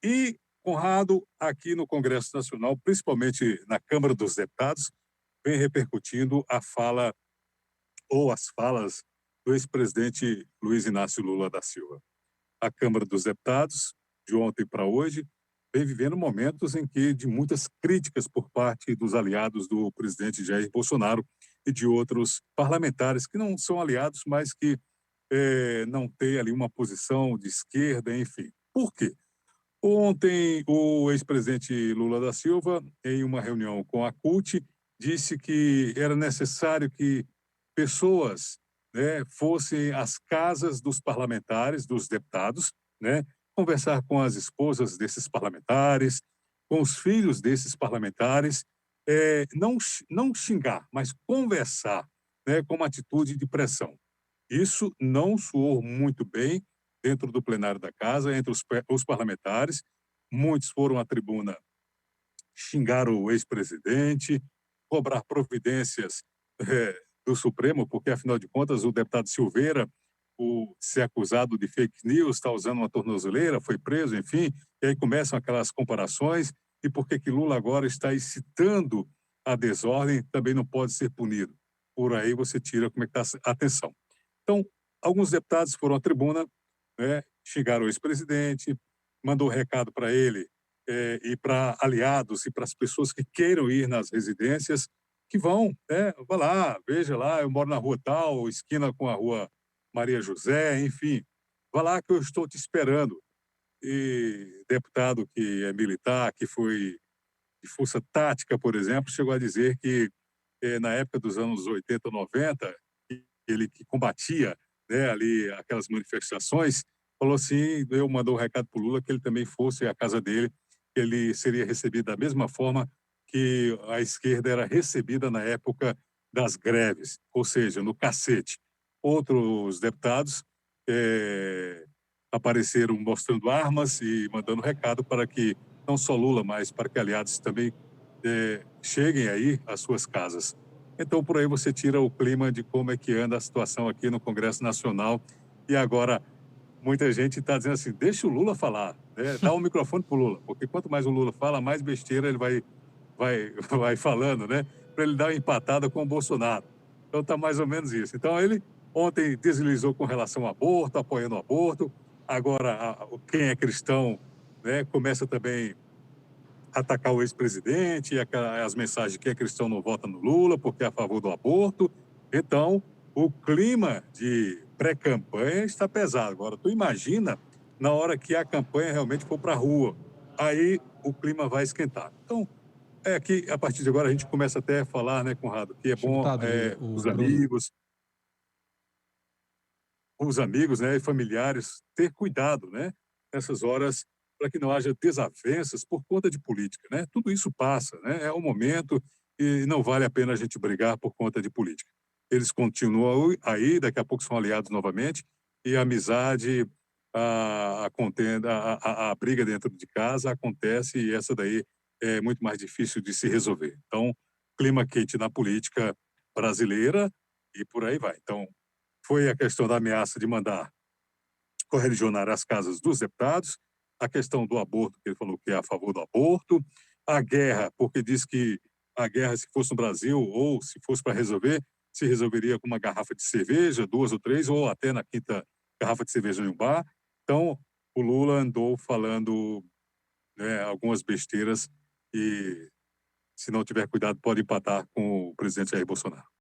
E, Conrado, aqui no Congresso Nacional, principalmente na Câmara dos Deputados, vem repercutindo a fala ou as falas do ex-presidente Luiz Inácio Lula da Silva. A Câmara dos Deputados, de ontem para hoje, vem vivendo momentos em que de muitas críticas por parte dos aliados do presidente Jair Bolsonaro e de outros parlamentares que não são aliados, mas que não têm ali uma posição de esquerda, enfim. Por quê? Ontem, o ex-presidente Lula da Silva, em uma reunião com a CUT, disse que era necessário que pessoas, né, fossem às casas dos parlamentares, dos deputados, né, conversar com as esposas desses parlamentares, com os filhos desses parlamentares, não xingar, mas conversar, né, com uma atitude de pressão. Isso não soou muito bem dentro do plenário da casa, entre os parlamentares. Muitos foram à tribuna xingar o ex-presidente, cobrar providências do Supremo, porque, afinal de contas, o deputado Silveira, o ser acusado de fake news, está usando uma tornozeleira, foi preso, enfim, e aí começam aquelas comparações, e por que que Lula agora está incitando a desordem, também não pode ser punido. Por aí você tira como é que está a atenção. Então, alguns deputados foram à tribuna, né, xingaram o ex-presidente, mandou um recado para ele e para aliados e para as pessoas que queiram ir nas residências, que vão, né, vá lá, veja lá, eu moro na rua tal, esquina com a rua Maria José, enfim, vá lá que eu estou te esperando. E deputado que é militar, que foi de força tática, por exemplo, chegou a dizer que na época dos anos 80, 90, ele que combatia, né, ali aquelas manifestações, falou assim, eu mandou um recado para o Lula que ele também fosse à casa dele, que ele seria recebido da mesma forma que a esquerda era recebida na época das greves, ou seja, no cacete. Outros deputados apareceram mostrando armas e mandando recado para que não só Lula, mas para que aliados também cheguem aí às suas casas. Então, por aí você tira o clima de como é que anda a situação aqui no Congresso Nacional. E agora, muita gente está dizendo assim, deixa o Lula falar, né? Dá o microfone para o Lula, porque quanto mais o Lula fala, mais besteira ele vai falando, né? Para ele dar uma empatada com o Bolsonaro. Então, tá mais ou menos isso. Então, ele ontem deslizou com relação ao aborto, apoiando o aborto. Agora, quem é cristão, né, começa também atacar o ex-presidente, as mensagens que é cristão não vota no Lula porque é a favor do aborto. Então, o clima de pré-campanha está pesado. Agora, tu imagina na hora que a campanha realmente for para a rua. Aí o clima vai esquentar. Então, é que a partir de agora a gente começa até a falar, né, Conrado, que é bom Deputado, os o Bruno, amigos, né, e familiares ter cuidado, né, nessas horas para que não haja desavenças por conta de política, né? Tudo isso passa, né? É um momento e não vale a pena a gente brigar por conta de política. Eles continuam aí, daqui a pouco são aliados novamente e a amizade, a contenda, a briga dentro de casa acontece e essa daí é muito mais difícil de se resolver. Então, clima quente na política brasileira e por aí vai. Então, foi a questão da ameaça de mandar correligionário às casas dos deputados, a questão do aborto, que ele falou que é a favor do aborto, a guerra, porque diz que a guerra, se fosse no Brasil, ou se fosse para resolver, se resolveria com uma garrafa de cerveja, duas ou três, ou até na quinta garrafa de cerveja em um bar. Então, o Lula andou falando, né, algumas besteiras e, se não tiver cuidado, pode empatar com o presidente Jair Bolsonaro.